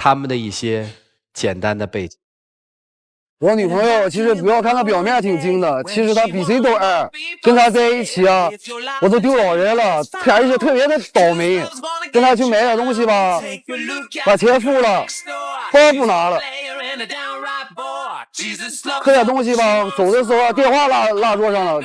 他们的一些简单的背景。我女朋友其实不要看她表面挺精的，其实她比谁都矮。跟她在一起啊，我都丢老人了，而且特别的倒霉。跟她去买点东西吧，把钱付了，包不拿了。喝点东西吧，走的时候电话落桌上了。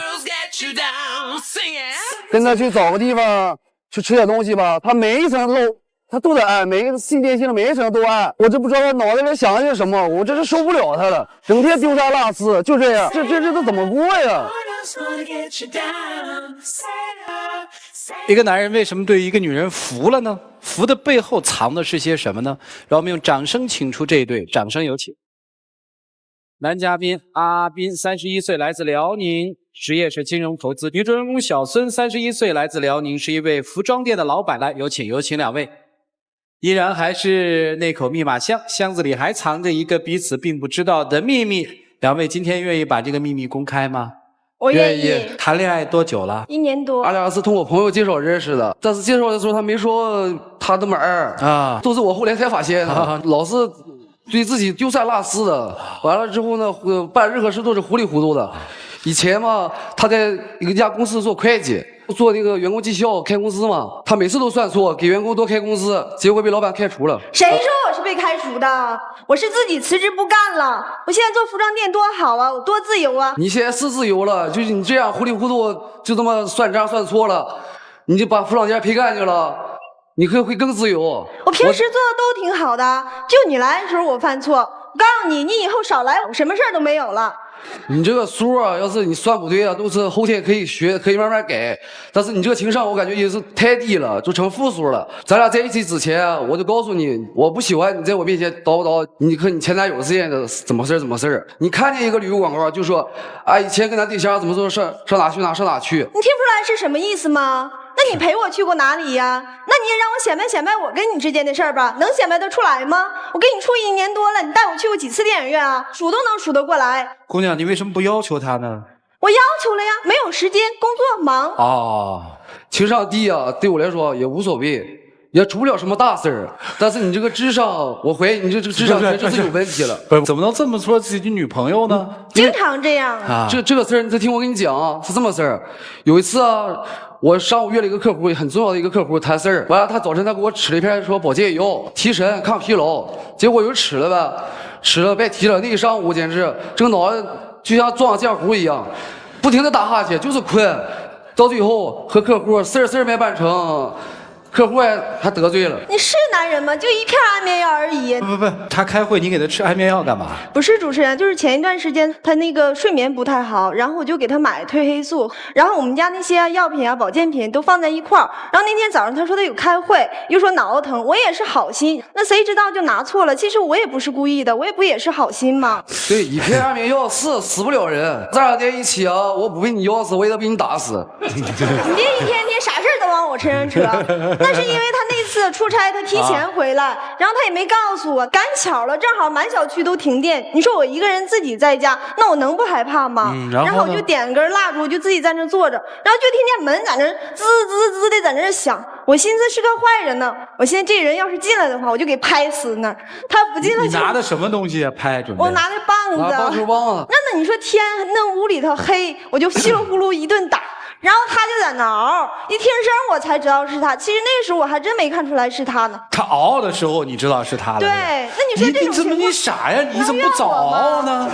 跟她去找个地方去吃点东西吧，她每一层漏。他都得按，每个进电梯的每一层都按，我这不知道他脑袋里想的是什么，我这是受不了他了，整天丢三落四，就这样，这日子怎么过呀？一个男人为什么对一个女人服了呢？服的背后藏的是些什么呢？让我们用掌声请出这一对，掌声有请。男嘉宾阿斌，31岁，来自辽宁，职业是金融投资。女主人公小孙，31岁，来自辽宁，是一位服装店的老板。来，有请两位。依然还是那口密码箱，箱子里还藏着一个彼此并不知道的秘密。两位今天愿意把这个秘密公开吗？我愿意。谈恋爱多久了？1年多。俺俩是通过朋友介绍认识的，但是介绍的时候他没说他那么矮啊，都是我后来才发现的。老是对自己丢三落四的，完了之后呢，办任何事都是糊里糊涂的。以前嘛，他在一家公司做会计。做那个员工绩效开工资嘛，他每次都算错，给员工多开工资，结果被老板开除了。谁说我是被开除的？我是自己辞职不干了。我现在做服装店多好啊，我多自由啊！你现在是自由了，就是你这样糊里糊涂就这么算账算错了，你就把服装店赔干净了，你会更自由。我平时做的都挺好的，就你来的时候我犯错。我告诉你，你以后少来，我什么事儿都没有了。你这个数啊，要是你算不对啊，都是后天可以学，可以慢慢改。但是你这个情商，我感觉也是太低了，就成负数了。咱俩在一起之前，我就告诉你，我不喜欢你在我面前叨叨你和你前男友之间的怎么事儿。你看见一个旅游广告，就说啊，以前跟咱对象怎么说上哪去。你听不出来是什么意思吗？那你陪我去过哪里呀？那你也让我显摆显摆我跟你之间的事儿吧，能显摆得出来吗？我跟你处1年多了，你带我去过几次电影院啊？数都能数得过来。姑娘，你为什么不要求他呢？我要求了呀，没有时间，工作忙。哦，情商低啊，对我来说也无所谓，也出不了什么大事儿。但是你这个智商，我怀疑你这个智商确实是有问题了。不是，怎么能这么说自己女朋友呢？经常这样啊。这个事儿，你再听我跟你讲啊，是这么事儿。有一次啊，我上午约了一个客户，很重要的一个客户谈事儿。完了，他早晨他给我吃了一片说保健药，提神抗疲劳。结果我又吃了呗，吃了别提了，那一上午简直这个脑袋就像撞浆糊一样，不停的打哈欠，就是困。到最后和客户事儿没办成。客户还得罪了。你是男人吗？就一片安眠药而已。不，他开会你给他吃安眠药干嘛？不是主持人，就是前一段时间他那个睡眠不太好，然后我就给他买褪黑素，然后我们家那些药品啊、保健品都放在一块儿。然后那天早上他说他有开会，又说脑子疼，我也是好心，那谁知道就拿错了。其实我也不是故意的，我也不也是好心吗？对，一片安眠药是死不了人。咱俩在一起啊，我不被你药死，我也得被你打死。你这一天天啥事儿都往我身上扯。那是因为他那次出差，他提前回来，然后他也没告诉我，赶巧了，正好满小区都停电。你说我一个人自己在家，那我能不害怕吗？然后我就点根蜡烛，就自己在那坐着，然后就听见门在那滋滋滋的在那响。我寻思是个坏人呢，我现在这人要是进来的话，我就给拍死那儿。他不进来就。你拿的什么东西啊？拍准备？我拿的棒子。棒球棒子。那你说天那屋里头黑，我就稀里呼噜一顿打。然后他就在那嗷，一听声我才知道是他。其实那时候我还真没看出来是他呢。他嗷的时候你知道是他了？对，那你说这种情况，你傻呀？你怎么不早嗷呢？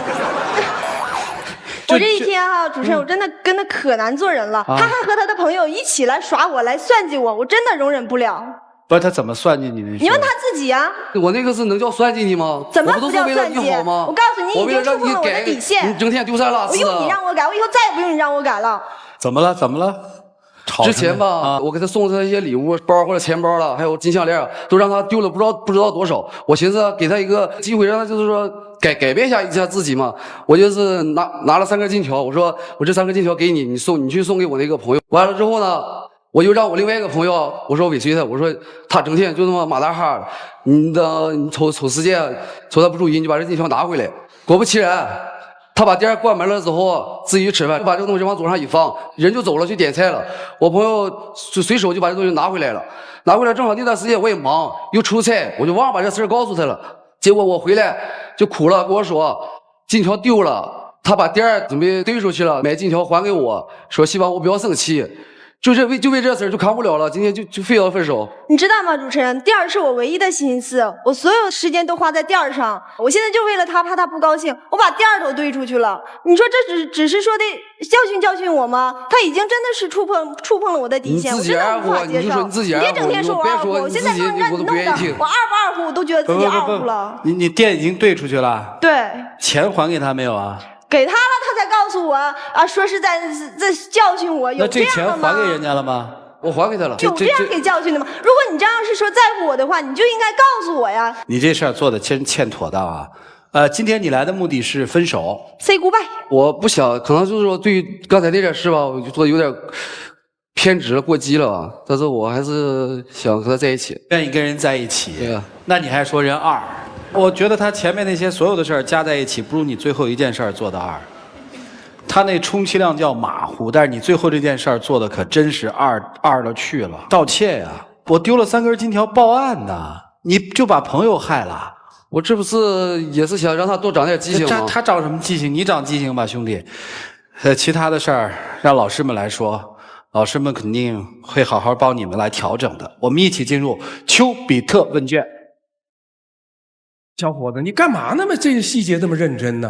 我这一天哈，主持人，我真的跟他可难做人了。他还和他的朋友一起来耍我，来算计我，我真的容忍不了。不是他怎么算计你的？你问他自己啊。我那个是能叫算计你吗？怎么不叫算计？我告诉你，已经触碰了我的底线。你整天丢三落四。我用你让我改，我以后再也不用你让我改了。怎么了？怎么了？之前吧，我给他送他一些礼物，包或者钱包了，还有金项链，都让他丢了不知道多少。我寻思给他一个机会，让他就是说改变一下自己嘛。我就是拿了3根金条，我说我这3根金条给你，你去送给我那个朋友。完了之后呢，我又让我另外一个朋友，我说尾随他，我说他整天就那么马大哈，你瞅时间，瞅他不注意，你就把这金条拿回来。果不其然。他把店关门了之后，自己去吃饭，把这个东西往桌上一放，人就走了去点菜了。我朋友随手就把这东西拿回来了，拿回来正好那段时间我也忙，又出差，我就忘了把这事告诉他了。结果我回来就哭了，跟我说金条丢了，他把店准备兑出去了，买金条还给我，说希望我不要生气。就为这事就扛不了了，今天就非要分手。你知道吗，主持人，店儿是我唯一的心思，我所有时间都花在店儿上。我现在就为了他，怕他不高兴，我把店儿都兑出去了。你说这只是说的教训我吗？他已经真的是触碰了我的底线，我真的无法接受。你别整天说我二胡，我现在让你弄的，我二胡我都觉得自己二胡了。你店已经兑出去了？对。钱还给他没有啊？给他了，他才告诉我啊，说是在教训我，有这样的吗？那这钱还给人家了吗？我还给他了。有这样给教训的吗？如果你这样是说在乎我的话，你就应该告诉我呀。你这事儿做的真欠妥当啊！今天你来的目的是分手 ，say goodbye。我不想，可能就是说对于刚才那件事吧，我就做的有点偏执了、过激了吧。但是我还是想和他在一起，愿意跟人在一起。对啊。那你还说人二？我觉得他前面那些所有的事儿加在一起，不如你最后一件事儿做的二。他那充其量叫马虎，但是你最后这件事儿做的可真是二了去了。盗窃呀！我丢了3根金条，报案呢，你就把朋友害了。我这不是也是想让他多长点记性吗？他长什么记性？你长记性吧，兄弟。其他的事儿让老师们来说，老师们肯定会好好帮你们来调整的。我们一起进入丘比特问卷。小伙子，你干嘛那么这个细节这么认真呢？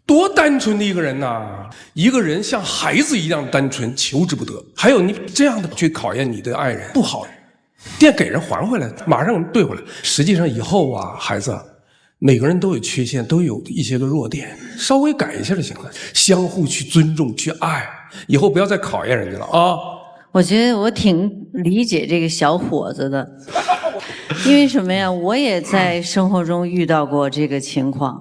多单纯的一个人呐！一个人像孩子一样单纯，求之不得。还有你这样的去考验你的爱人，不好。店给人还回来，马上兑回来。实际上以后啊，孩子，每个人都有缺陷，都有一些个弱点，稍微改一下就行了。相互去尊重，去爱，以后不要再考验人家了啊！我觉得我挺理解这个小伙子的，因为什么呀？我也在生活中遇到过这个情况，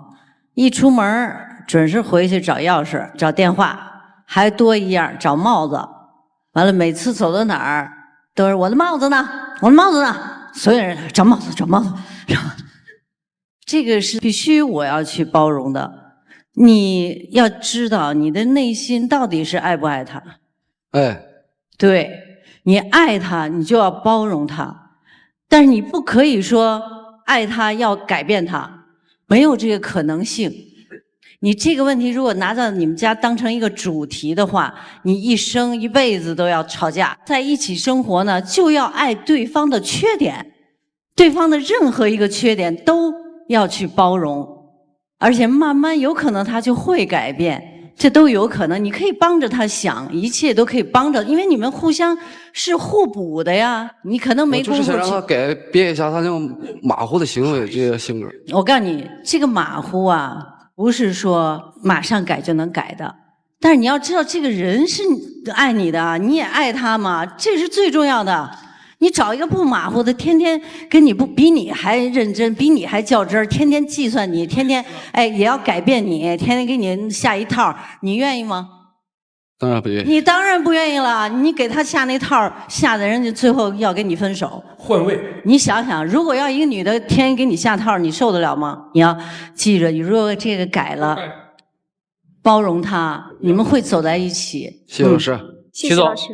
一出门准是回去找钥匙、找电话，还多一样找帽子。完了，每次走到哪儿都是我的帽子呢，我的帽子呢，所有人找帽子，找帽子。这个是必须我要去包容的。你要知道你的内心到底是爱不爱他。哎。对，你爱他，你就要包容他，但是你不可以说爱他要改变他，没有这个可能性。你这个问题如果拿到你们家当成一个主题的话，你一辈子都要吵架。在一起生活呢，就要爱对方的缺点，对方的任何一个缺点都要去包容，而且慢慢有可能他就会改变。这都有可能，你可以帮着他想，一切都可以帮着，因为你们互相是互补的呀。你可能没功夫去。我就是想让他改变一下他那种马虎的行为，这些性格。我告诉你，这个马虎啊，不是说马上改就能改的。但是你要知道，这个人是爱你的，你也爱他嘛，这是最重要的。你找一个不马虎的，天天跟你不比你还认真，比你还较真儿，天天计算你，天天也要改变你，天天给你下一套，你愿意吗？当然不愿意。你当然不愿意了，你给他下那套，下的人家最后要跟你分手，换位。你想想，如果要一个女的天天给你下套，你受得了吗？你要记着，如果这个改了，包容他，你们会走在一起。谢老师，谢谢老师。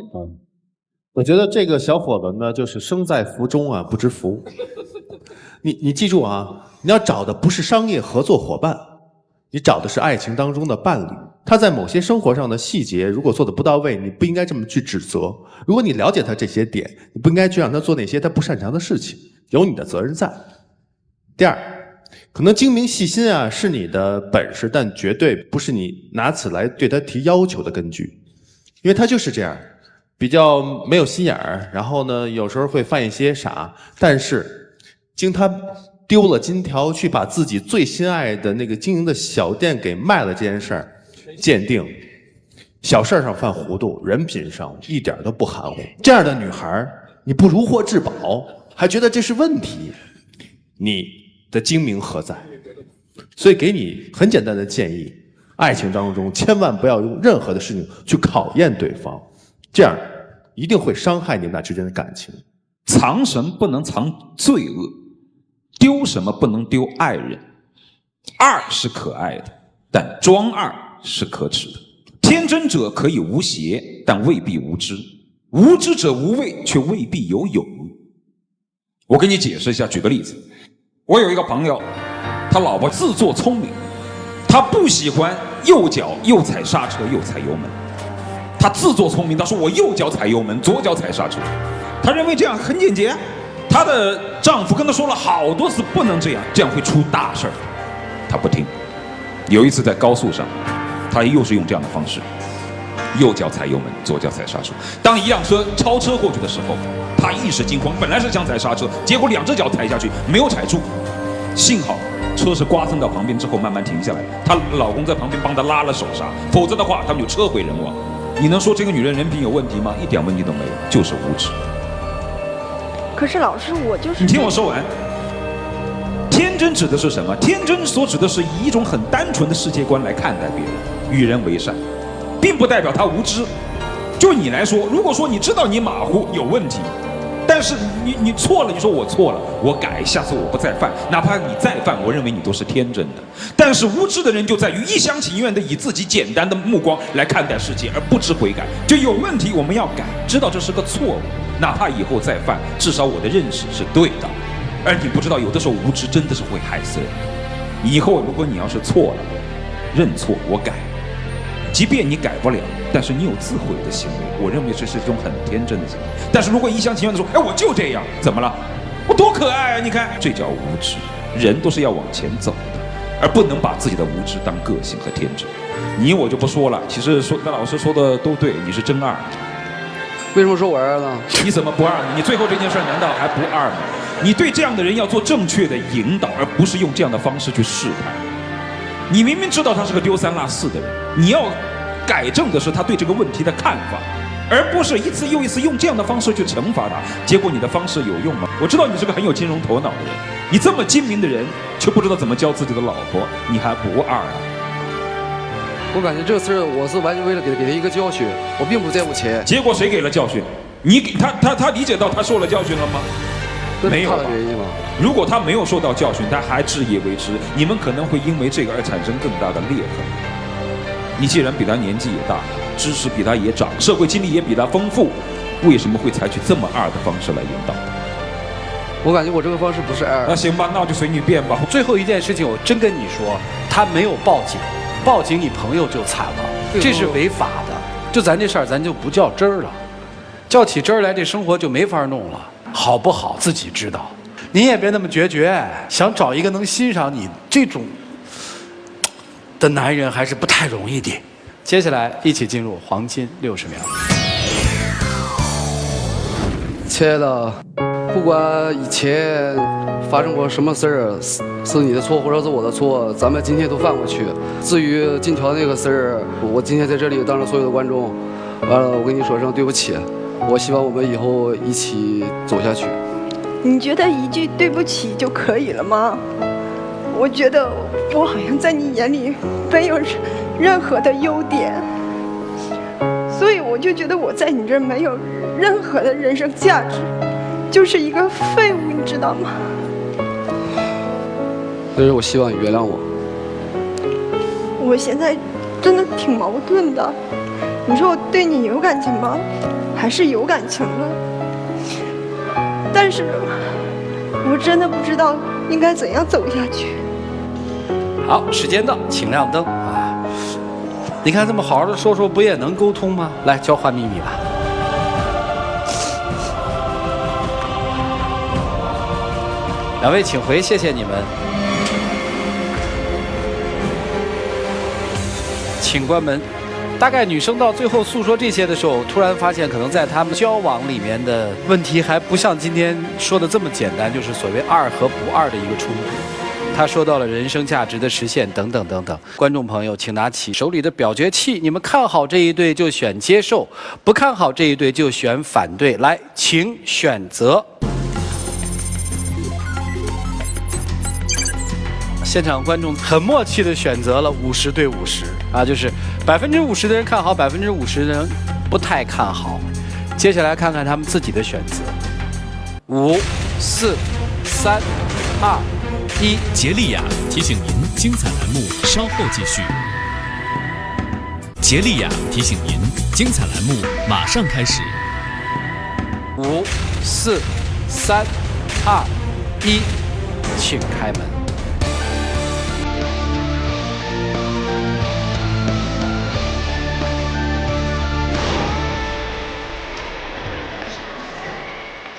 我觉得这个小伙子呢，就是生在福中啊，不知福。你记住啊，你要找的不是商业合作伙伴，你找的是爱情当中的伴侣。他在某些生活上的细节如果做的不到位，你不应该这么去指责。如果你了解他这些点，你不应该去让他做那些他不擅长的事情，有你的责任在。第二，可能精明细心啊是你的本事，但绝对不是你拿此来对他提要求的根据，因为他就是这样。比较没有心眼儿，然后呢，有时候会犯一些傻，但是经他丢了金条，去把自己最心爱的那个经营的小店给卖了这件事儿，鉴定小事上犯糊涂，人品上一点都不含糊。这样的女孩，你不如获至宝，还觉得这是问题，你的精明何在？所以给你很简单的建议：爱情当中千万不要用任何的事情去考验对方。这样一定会伤害你们俩之间的感情。藏神不能藏罪恶，丢什么不能丢爱人。二是可爱的，但装二是可耻的。天真者可以无邪，但未必无知；无知者无畏，却未必有勇。我给你解释一下，举个例子，我有一个朋友，他老婆自作聪明，他不喜欢右脚又踩刹车又踩油门，他自作聪明，他说我右脚踩油门，左脚踩刹车，他认为这样很简洁。她的丈夫跟她说了好多次不能这样，这样会出大事儿，她不听。有一次在高速上，她又是用这样的方式，右脚踩油门，左脚踩刹车。当一辆车超车过去的时候，她一时惊慌，本来是想踩刹车，结果两只脚踩下去没有踩住，幸好车是刮蹭到旁边之后慢慢停下来，她老公在旁边帮她拉了手刹，否则的话他们就车毁人亡。你能说这个女人人品有问题吗？一点问题都没有，就是无知。可是老师，我就是……你听我说完。天真指的是什么？天真所指的是以一种很单纯的世界观来看待别人，与人为善，并不代表他无知。就你来说，如果说你知道你马虎有问题，但是你错了，你说我错了，我改，下次我不再犯，哪怕你再犯，我认为你都是天真的。但是无知的人就在于一厢情愿的以自己简单的目光来看待世界，而不知悔改。就有问题我们要改，知道这是个错误，哪怕以后再犯，至少我的认识是对的。而你不知道，有的时候无知真的是会害死人。以后如果你要是错了，认错我改，即便你改不了，但是你有自悔的行为，我认为这是一种很天真的行为。但是如果一厢情愿的说，哎，我就这样，怎么了？我多可爱啊！你看，这叫无知。人都是要往前走的，而不能把自己的无知当个性和天真。你我就不说了，其实那老师说的都对，你是真二。为什么说我二呢？你怎么不二呢？你最后这件事难道还不二吗？你对这样的人要做正确的引导，而不是用这样的方式去试探。你明明知道他是个丢三落四的人，你要改正的是他对这个问题的看法，而不是一次又一次用这样的方式去惩罚他。结果你的方式有用吗？我知道你是个很有金融头脑的人，你这么精明的人，却不知道怎么教自己的老婆，你还不二啊？我感觉这事儿我是完全为了给他一个教训，我并不在乎钱。结果谁给了教训？你给他理解到他受了教训了吗？没有吧？如果他没有受到教训，他还自以为之，你们可能会因为这个而产生更大的裂痕。你既然比他年纪也大，知识比他也长，社会经历也比他丰富，为什么会采取这么二的方式来引导？我感觉我这个方式不是二。那行吧，那就随你便吧。最后一件事情，我真跟你说，他没有报警，报警你朋友就惨了，这是违法的。就咱这事儿，咱就不较真儿了，较起真儿来，这生活就没法弄了。好不好自己知道，您也别那么决绝，想找一个能欣赏你这种的男人还是不太容易的。接下来一起进入黄金60秒。亲爱的，不管以前发生过什么事儿，是你的错或者是我的错，咱们今天都翻过去。至于金条那个事儿，我今天在这里当着所有的观众，完了我跟你说声对不起。我希望我们以后一起走下去。你觉得一句对不起就可以了吗？我觉得我好像在你眼里没有任何的优点，所以我就觉得我在你这儿没有任何的人生价值，就是一个废物，你知道吗？所以我希望你原谅我。我现在真的挺矛盾的，你说我对你有感情吗？还是有感情的，但是我真的不知道应该怎样走下去。好，时间到，请亮灯啊！你看这么好好的说说，不也能沟通吗？来，交换秘密吧。两位请回，谢谢你们。请关门。大概女生到最后诉说这些的时候，突然发现可能在他们交往里面的问题还不像今天说的这么简单，就是所谓二和不二的一个冲突。他说到了人生价值的实现等等等等。观众朋友，请拿起手里的表决器，你们看好这一对就选接受，不看好这一对就选反对。来，请选择。现场观众很默契地选择了50对50啊，就是50%的人看好，50%的人不太看好。接下来看看他们自己的选择。5、4、3、2、1。杰利亚提醒您，精彩栏目稍后继续。杰利亚提醒您，精彩栏目马上开始。5、4、3、2、1，请开门。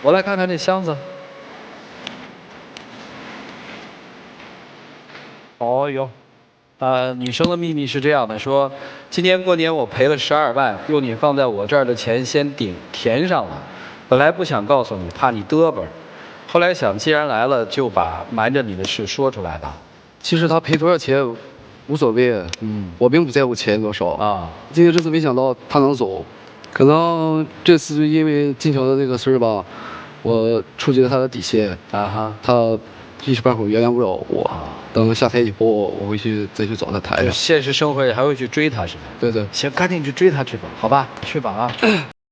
我来看看这箱子。哦哟，女生的秘密是这样的，说今年过年我赔了12万，用你放在我这儿的钱先填上了。本来不想告诉你，怕你嘚啵，后来想既然来了，就把瞒着你的事说出来吧。其实他赔多少钱无所谓，我并不在乎钱多少啊。今天真是没想到他能走，可能这次因为金桥的这个事儿吧，我触及了他的底线啊哈，他一时半会儿原谅不了我。等下台以后，我回去再去找他谈。现实生活里还会去追他是吧？对对。行，赶紧去追他去吧，好吧，去吧啊。